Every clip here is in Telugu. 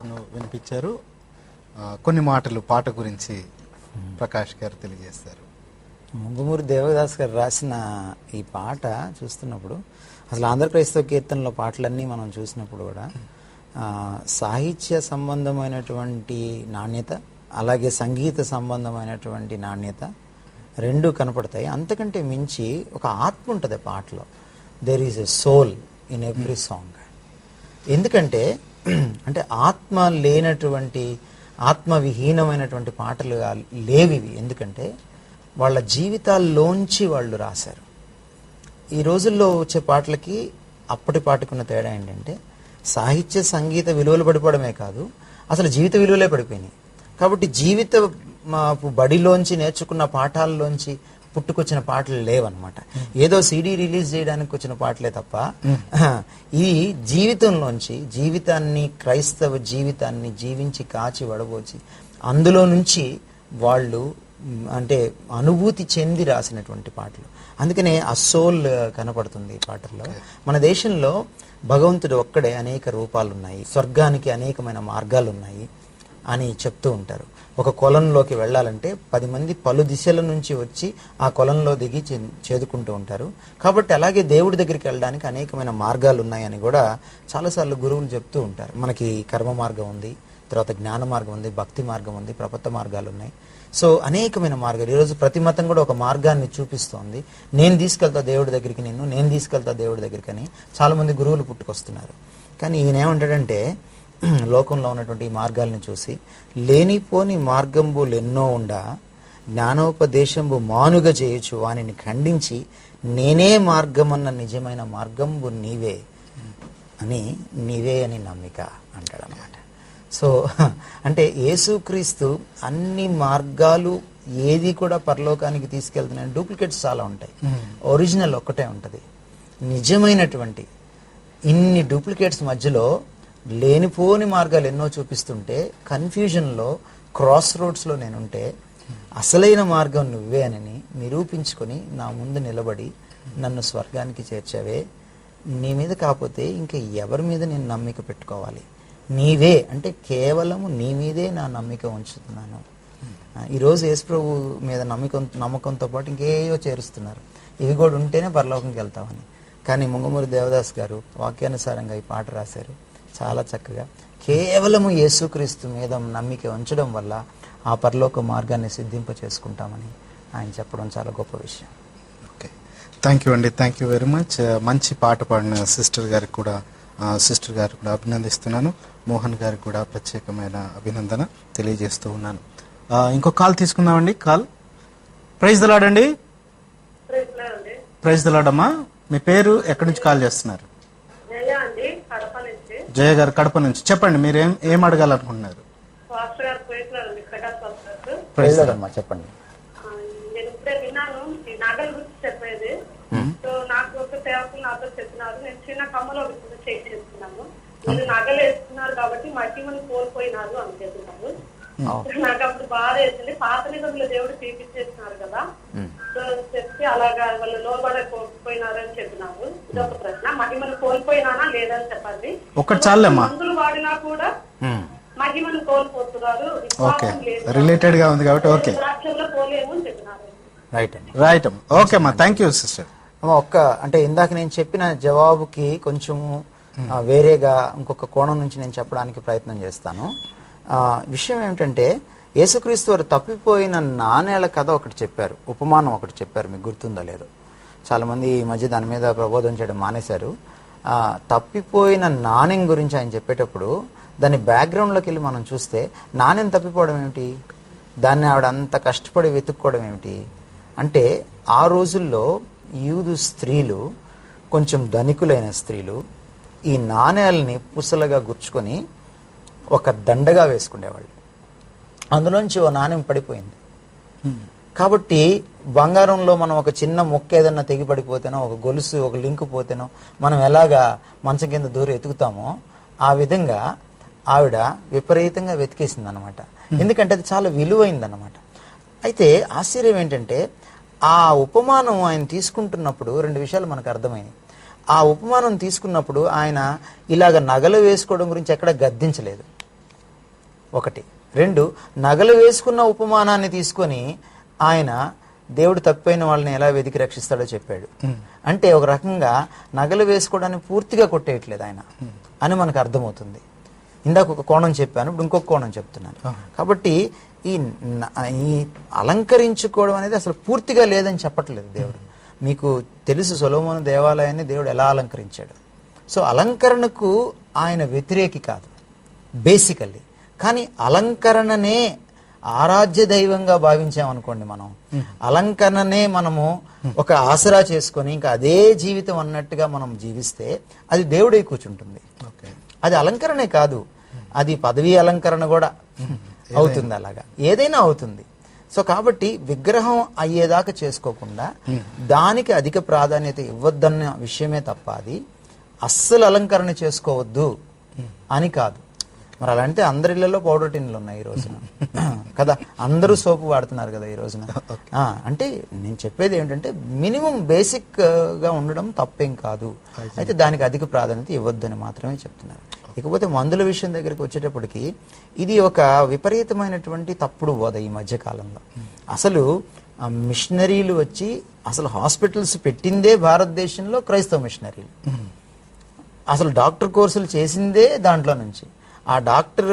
వినిపించారు. కొన్ని మాటలు పాట గురించి ప్రకాష్ గారు తెలియజేస్తారు. ముంగుమూరి దేవదాస్ గారు రాసిన ఈ పాట చూస్తున్నప్పుడు అసలు ఆంధ్ర క్రైస్తవ కీర్తనలో పాటలన్నీ మనం చూసినప్పుడు కూడా సాహిత్య సంబంధమైనటువంటి నాణ్యత, అలాగే సంగీత సంబంధమైనటువంటి నాణ్యత రెండు కనపడతాయి. అంతకంటే మించి ఒక ఆత్మ ఉంటుంది పాటలో. There is a soul in every song. ఎందుకంటే అంటే ఆత్మ లేనటువంటి, ఆత్మవిహీనమైనటువంటి పాటలు లేవివి. ఎందుకంటే వాళ్ళ జీవితాల్లోంచి వాళ్ళు రాశారు. ఈ రోజుల్లో వచ్చే పాటలకి అప్పటి పాటకున్న తేడా ఏంటంటే సాహిత్య సంగీత విలువలు పడిపోవడమే కాదు, అసలు జీవిత విలువలే పడిపోయినాయి. కాబట్టి జీవిత బడిలోంచి నేర్చుకున్న పాఠాల్లోంచి పుట్టుకొచ్చిన పాటలు లేవన్నమాట. ఏదో సిడీ రిలీజ్ చేయడానికి వచ్చిన పాటలే తప్ప ఈ జీవితంలోంచి, జీవితాన్ని, క్రైస్తవ జీవితాన్ని జీవించి కాచి వడబోచి అందులో నుంచి వాళ్ళు అంటే అనుభూతి చెంది రాసినటువంటి పాటలు. అందుకనే ఆ సోల్ కనపడుతుంది ఈ పాటల్లో. మన దేశంలో భగవంతుడు ఒక్కడే అనేక రూపాలు ఉన్నాయి, స్వర్గానికి అనేకమైన మార్గాలు ఉన్నాయి అని చెప్తూ ఉంటారు. ఒక కొలంలోకి వెళ్ళాలంటే 10 మంది పలు దిశల నుంచి వచ్చి ఆ కొలంలో దిగి చేదుకుంటూ ఉంటారు. కాబట్టి అలాగే దేవుడి దగ్గరికి వెళ్ళడానికి అనేకమైన మార్గాలు ఉన్నాయని కూడా చాలాసార్లు గురువులు చెప్తూ ఉంటారు. మనకి కర్మ మార్గం ఉంది, తర్వాత జ్ఞాన మార్గం ఉంది, భక్తి మార్గం ఉంది, ప్రపత్త మార్గాలు ఉన్నాయి. సో అనేకమైన మార్గాలు. ఈరోజు ప్రతి మతం కూడా ఒక మార్గాన్ని చూపిస్తోంది. నేను తీసుకెళ్తా దేవుడి దగ్గరికి, నేను తీసుకెళ్తా దేవుడి దగ్గరికి అని చాలామంది గురువులు పుట్టుకొస్తున్నారు. కానీ ఈయన ఏమంటాడంటే లోకంలో ఉన్నటువంటి ఈ మార్గాలను చూసి లేనిపోని మార్గంబులు ఎన్నో ఉండా జ్ఞానోపదేశంబు మానుగా చేయొచ్చు వానిని ఖండించి నేనే మార్గమన్న నిజమైన మార్గంబు నీవే అని నమ్మిక అంటాడు అన్నమాట. సో అంటే యేసుక్రీస్తు అన్ని మార్గాలు ఏది కూడా పరలోకానికి తీసుకెళ్తున్నాయి. డూప్లికేట్స్ చాలా ఉంటాయి, ఒరిజినల్ ఒక్కటే ఉంటుంది. నిజమైనటువంటి ఇన్ని డూప్లికేట్స్ మధ్యలో లేనిపోని మార్గాలు ఎన్నో చూపిస్తుంటే కన్ఫ్యూజన్లో, క్రాస్ రోడ్స్లో నేనుంటే అసలైన మార్గం నువ్వే అని నిరూపించుకొని నా ముందు నిలబడి నన్ను స్వర్గానికి చేర్చావే. నీ మీద కాకపోతే ఇంకా ఎవరి మీద నేను నమ్మిక పెట్టుకోవాలి? నీవే అంటే కేవలము నీ మీదే నా నమ్మిక ఉంచుతున్నాను. ఈరోజు యేసుప్రభు మీద నమ్మకంతో పాటు ఇంకేయో చేరుస్తున్నారు. ఇవి కూడా ఉంటేనే పరలోకంకి వెళ్తామని. కానీ ముంగుమూరి దేవదాస్ గారు వాక్యానుసారంగా ఈ పాట రాశారు చాలా చక్కగా. కేవలము యేసుక్రీస్తు మీద నమ్మిక ఉంచడం వల్ల ఆ పరలోక మార్గాన్ని సిద్ధింప చేసుకుంటామని ఆయన చెప్పడం చాలా గొప్ప విషయం. ఓకే, థ్యాంక్ యూ అండి, థ్యాంక్ యూ వెరీ మచ్. మంచి పాట పాడిన సిస్టర్ గారికి కూడా అభినందిస్తున్నాను. మోహన్ గారికి కూడా ప్రత్యేకమైన అభినందన తెలియజేస్తూ ఉన్నాను. ఇంకో కాల్ తీసుకుందామండి. కాల్. ప్రైజ్ ద లార్డ్ అండి. ప్రైజ్ ద లార్డ్ అమ్మా. మీ పేరు, ఎక్కడి నుంచి కాల్ చేస్తున్నారు? జయ గారు, కడప నుంచి. చెప్పండి, మీరు ఏం అడగాలనుకుంటున్నారు? చెప్పండి. నేను ఇప్పుడే విన్నాను ఈ నగల గురించి చెప్పేది. సో నాకు ఒక సేవకులు నాతో చెప్పినారు, నేను చిన్న కమ్మలో చేస్తున్నాను, మీరు నగలు వేస్తున్నారు కాబట్టి మట్టి మనం కోల్పోయినారు అని చెప్తున్నారు. నాకు అప్పుడు బాధ వేసింది. పాత నిబంధనలు దేవుడు చూపించేస్తున్నారు కదా, సో చెప్తే అలాగా వాళ్ళు లోబడకపోయినారు అని చెప్పినారు. ఇదొక ప్రశ్న. మహిమను కోల్పోయినానా లేదని చెప్పండి. మందులు వాడినా కూడా మహిమను కోల్పోతున్నారు, రిలేటెడ్ గా ఉంది కాబట్టి ఓకే, రాష్ట్రంలో పోలేము అని చెప్పినారు. రైట్ అండి, రైట్ అమ్మా. ఓకే అమ్మా, థ్యాంక్ యూ సిస్టర్. అంటే ఇందాక నేను చెప్పిన జవాబుకి కొంచెం వేరేగా ఇంకొక కోణం నుంచి నేను చెప్పడానికి ప్రయత్నం చేస్తాను. విషయం ఏమిటంటే యేసుక్రీస్తు వారు తప్పిపోయిన నాణేల కథ ఒకటి చెప్పారు, ఉపమానం ఒకటి చెప్పారు. మీకు గుర్తుందో లేదో, చాలామంది ఈ మధ్య దాని మీద ప్రబోధం చేయడం మానేశారు. తప్పిపోయిన నాణ్యం గురించి ఆయన చెప్పేటప్పుడు దాని బ్యాక్గ్రౌండ్లోకి వెళ్ళి మనం చూస్తే నాణ్యం తప్పిపోవడం ఏమిటి, దాన్ని ఆవిడ అంత కష్టపడి వెతుక్కోవడం ఏమిటి అంటే, ఆ రోజుల్లో యూదు స్త్రీలు, కొంచెం ధనికులైన స్త్రీలు ఈ నాణేలని పుసలుగా గుచ్చుకొని ఒక దండగా వేసుకునేవాళ్ళు. అందులోంచి ఓ నాణ్యం పడిపోయింది. కాబట్టి బంగారంలో మనం ఒక చిన్న మొక్క ఏదన్నా తెగి పడిపోతేనో, ఒక గొలుసు, ఒక లింకు పోతేనో మనం ఎలాగా మంచం కింద దూరం ఎతుకుతామో ఆ విధంగా ఆవిడ విపరీతంగా వెతికేసింది అనమాట. ఎందుకంటే అది చాలా విలువైందన్నమాట. అయితే ఆశ్చర్యం ఏంటంటే ఆ ఉపమానం ఆయన తీసుకుంటున్నప్పుడు 2 విషయాలు మనకు అర్థమైనాయి. ఆ ఉపమానం తీసుకున్నప్పుడు ఆయన ఇలాగ నగలు వేసుకోవడం గురించి ఎక్కడ గద్దించలేదు. ఒకటి. రెండు, నగలు వేసుకున్న ఉపమానాన్ని తీసుకొని ఆయన దేవుడు తప్పైన వాళ్ళని ఎలా వెతికి రక్షిస్తాడో చెప్పాడు. అంటే ఒక రకంగా నగలు వేసుకోవడాన్ని పూర్తిగా కొట్టేయట్లేదు ఆయన అని మనకు అర్థమవుతుంది. ఇందాక ఒక కోణం చెప్పాను, ఇప్పుడు ఇంకొక కోణం చెప్తున్నాను. కాబట్టి ఈ అలంకరించుకోవడం అనేది అసలు పూర్తిగా లేదని చెప్పట్లేదు దేవుడు. మీకు తెలుసు సొలొమోను దేవాలయాన్ని దేవుడు ఎలా అలంకరించాడు. సో అలంకరణకు ఆయన వ్యతిరేకి కాదు బేసికల్లీ. కానీ అలంకరణనే ఆరాధ్య దైవంగా భావించామనుకోండి, మనం అలంకరణనే మనము ఒక ఆసరా చేసుకొని ఇంకా అదే జీవితం అన్నట్టుగా మనం జీవిస్తే అది దేవుడై కూర్చుంటుంది. అది అలంకరణే కాదు, అది పదవీ అలంకరణ కూడా అవుతుంది, అలాగా ఏదైనా అవుతుంది. సో కాబట్టి విగ్రహం అయ్యేదాకా చేసుకోకుండా దానికి అధిక ప్రాధాన్యత ఇవ్వద్దన్న విషయమే తప్ప అది అస్సలు అలంకరణ చేసుకోవద్దు అని కాదు. మరి అలా అంటే అందరి ఇళ్లలో పౌడర్ టిన్లు ఉన్నాయి ఈ రోజున కదా, అందరూ సోపు వాడుతున్నారు కదా ఈ రోజున. అంటే నేను చెప్పేది ఏమిటంటే మినిమం బేసిక్ గా ఉండడం తప్పేం కాదు, అయితే దానికి అధిక ప్రాధాన్యత ఇవ్వద్దని మాత్రమే చెప్తున్నారు. ఇకపోతే మందుల విషయం దగ్గరికి వచ్చేటప్పటికి ఇది ఒక విపరీతమైనటువంటి తప్పుడు బోధ ఈ మధ్య కాలంలో. అసలు మిషనరీలు వచ్చి అసలు హాస్పిటల్స్ పెట్టిందే భారతదేశంలో క్రైస్తవ మిషనరీలు, అసలు డాక్టర్ కోర్సులు చేసిందే దాంట్లో నుంచి. ఆ డాక్టర్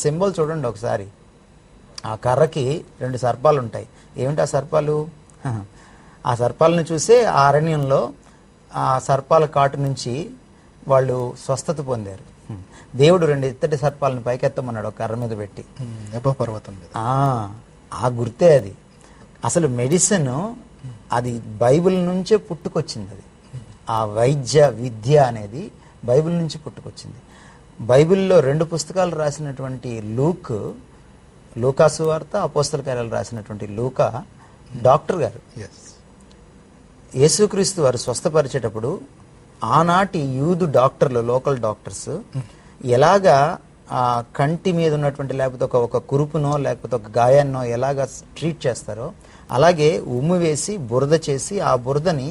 సింబల్ చూడండి ఒకసారి, ఆ కర్రకి 2 సర్పాలు ఉంటాయి. ఏమిటి ఆ సర్పాలు? ఆ సర్పాలను చూసే ఆ అరణ్యంలో ఆ సర్పాల కాటు నుంచి వాళ్ళు స్వస్థత పొందారు. దేవుడు 2 ఇత్తడి సర్పాలను పైకెత్తమన్నాడు ఒక కర్ర మీద పెట్టి, పర్వతం మీద. ఆ గుర్తే అది. అసలు మెడిసిన్ అది బైబిల్ నుంచే పుట్టుకొచ్చింది. అది ఆ వైద్య విద్య అనేది బైబిల్ నుంచి పుట్టుకొచ్చింది. బైబిల్లో 2 పుస్తకాలు రాసినటువంటి లూకా సువార్త, అపోస్తల కార్యాలు రాసినటువంటి లూకా డాక్టర్ గారు. యేసుక్రీస్తు వారు స్వస్థపరిచేటప్పుడు ఆనాటి యూదు డాక్టర్లు, లోకల్ డాక్టర్స్ ఎలాగా ఆ కంటి మీద ఉన్నటువంటి లేకపోతే ఒక కురుపునో లేకపోతే ఒక గాయాన్నో ఎలాగా ట్రీట్ చేస్తారో అలాగే ఉమ్ము వేసి బురద చేసి ఆ బురదని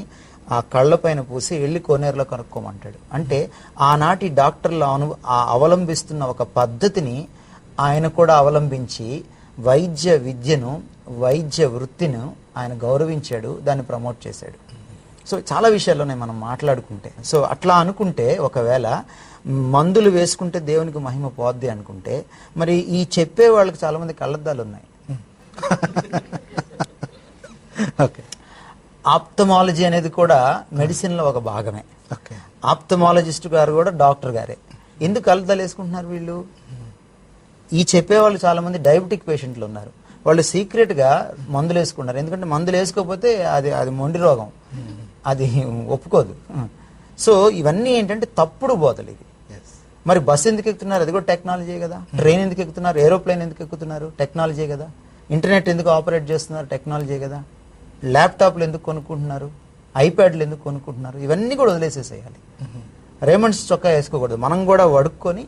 ఆ కళ్ళ పైన పూసి వెళ్ళి కోనేరులో కనుక్కోమంటాడు. అంటే ఆనాటి డాక్టర్లు అవలంబిస్తున్న ఒక పద్ధతిని ఆయన కూడా అవలంబించి వైద్య విద్యను, వైద్య వృత్తిను ఆయన గౌరవించాడు, దాన్ని ప్రమోట్ చేశాడు. సో చాలా విషయాల్లోనే మనం మాట్లాడుకుంటే, సో అట్లా అనుకుంటే ఒకవేళ మందులు వేసుకుంటే దేవునికి మహిమ పోద్ది అనుకుంటే, మరి ఈ చెప్పే వాళ్ళకి చాలా మంది కళ్ళద్దాలు ఉన్నాయి. ఆప్థమాలజీ అనేది కూడా మెడిసిన్ లో ఒక భాగమే. ఆప్థమాలజిస్ట్ గారు కూడా డాక్టర్ గారే. ఎందుకు కళ్ళద్దాలు వేసుకుంటున్నారు వీళ్ళు? ఈ చెప్పేవాళ్ళు చాలా మంది డయాబెటిక్ పేషెంట్లు ఉన్నారు, వాళ్ళు సీక్రెట్ గా మందులు వేసుకుంటారు. ఎందుకంటే మందులు వేసుకోకపోతే అది మొండి రోగం, అది ఒప్పుకోదు. సో ఇవన్నీ ఏంటంటే తప్పుడు బోధలు ఇవి. మరి బస్సు ఎందుకు ఎక్కుతున్నారు? అది కూడా టెక్నాలజీ కదా. ట్రైన్ ఎందుకు ఎక్కుతున్నారు? ఏరోప్లేన్ ఎందుకు ఎక్కుతున్నారు? టెక్నాలజీ కదా. ఇంటర్నెట్ ఎందుకు ఆపరేట్ చేస్తున్నారు? టెక్నాలజీ కదా. ల్యాప్టాప్లు ఎందుకు కొనుక్కుంటున్నారు? ఐప్యాడ్లు ఎందుకు కొనుక్కుంటున్నారు? ఇవన్నీ కూడా వదిలేసేసేయాలి. రేమండ్స్ చొక్కా వేసుకోకూడదు, మనం కూడా వడుక్కొని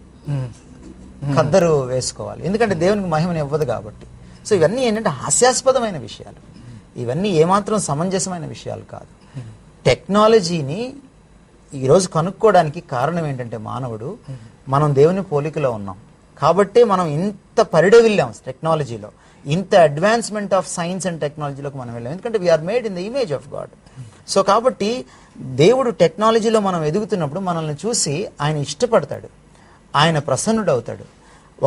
ఖద్దరు వేసుకోవాలి, ఎందుకంటే దేవునికి మహిమని ఇవ్వదు కాబట్టి. సో ఇవన్నీ ఏంటంటే హాస్యాస్పదమైన విషయాలు, ఇవన్నీ ఏమాత్రం సమంజసమైన విషయాలు కాదు. టెక్నాలజీని ఈరోజు కనుక్కోవడానికి కారణం ఏంటంటే మానవుడు, మనం దేవుని పోలికలో ఉన్నాం కాబట్టి మనం ఇంత పరిడవిల్లాం టెక్నాలజీలో, ఇంత అడ్వాన్స్మెంట్ ఆఫ్ సైన్స్ అండ్ టెక్నాలజీలోకి మనం వెళ్ళాం, ఎందుకంటే we are made in the image of God. So కాబట్టి దేవుడు టెక్నాలజీలో మనం ఎదుగుతున్నప్పుడు మనల్ని చూసి ఆయన ఇష్టపడతాడు, ఆయన ప్రసన్నుడవుతాడు.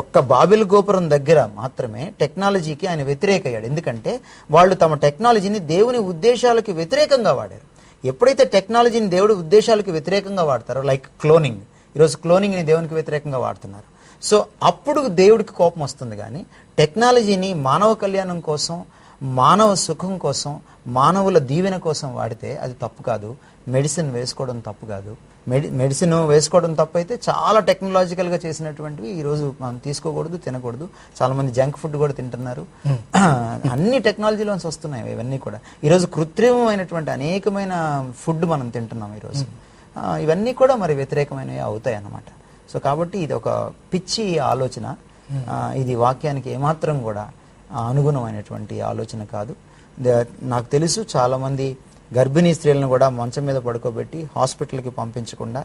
ఒక్క బాబెల్ గోపురం దగ్గర మాత్రమే టెక్నాలజీకి ఆయన వ్యతిరేకయ్యాడు, ఎందుకంటే వాళ్ళు తమ టెక్నాలజీని దేవుని ఉద్దేశాలకు వ్యతిరేకంగా వాడారు. ఎప్పుడైతే టెక్నాలజీని దేవుడి ఉద్దేశాలకు వ్యతిరేకంగా వాడతారో, లైక్ క్లోనింగ్, ఈరోజు క్లోనింగ్ని దేవునికి వ్యతిరేకంగా వాడుతున్నారు. సో అప్పుడు దేవుడికి కోపం వస్తుంది. కానీ టెక్నాలజీని మానవ కళ్యాణం కోసం, మానవ సుఖం కోసం, మానవుల దీవెన కోసం వాడితే అది తప్పు కాదు. మెడిసిన్ వేసుకోవడం తప్పు కాదు. మెడిసిన్ వేసుకోవడం తప్పు అయితే చాలా టెక్నాలజికల్గా చేసినటువంటివి ఈరోజు మనం తీసుకోకూడదు, తినకూడదు. చాలా మంది జంక్ ఫుడ్ కూడా తింటున్నారు. అన్ని టెక్నాలజీలోంచి వస్తున్నాయి ఇవన్నీ కూడా. ఈరోజు కృత్రిమమైనటువంటి అనేకమైన ఫుడ్ మనం తింటున్నాం ఈరోజు. ఇవన్నీ కూడా మరి వ్యతిరేకమైనవి అవుతాయి అన్నమాట. సో కాబట్టి ఇది ఒక పిచ్చి ఆలోచన, ఇది వాక్యానికి ఏమాత్రం కూడా అనుగుణమైనటువంటి ఆలోచన కాదు. నాకు తెలుసు చాలామంది గర్భిణీ స్త్రీలను కూడా మంచం మీద పడుకోబెట్టి హాస్పిటల్కి పంపించకుండా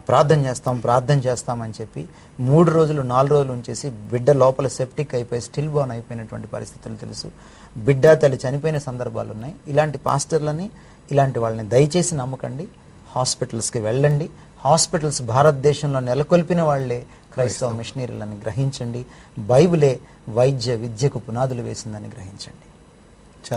ప్రార్థన చేస్తామని చెప్పి 3 రోజులు 4 రోజులు ఉంచేసి బిడ్డ లోపల సెప్టిక్ అయిపోయి స్టిల్ బోర్న్ అయిపోయినటువంటి పరిస్థితులు తెలుసు. బిడ్డ తల్లి చనిపోయిన సందర్భాలు ఉన్నాయి. ఇలాంటి పాస్టర్లని, ఇలాంటి వాళ్ళని దయచేసి నమ్మకండి. హాస్పిటల్స్కి వెళ్ళండి. హాస్పిటల్స్ భారతదేశంలో నెలకొల్పిన వాళ్లే క్రైస్తవ మిషనరీలని గ్రహించండి. బైబిలే వైద్య విద్యకు పునాదులు వేసిందని గ్రహించండి.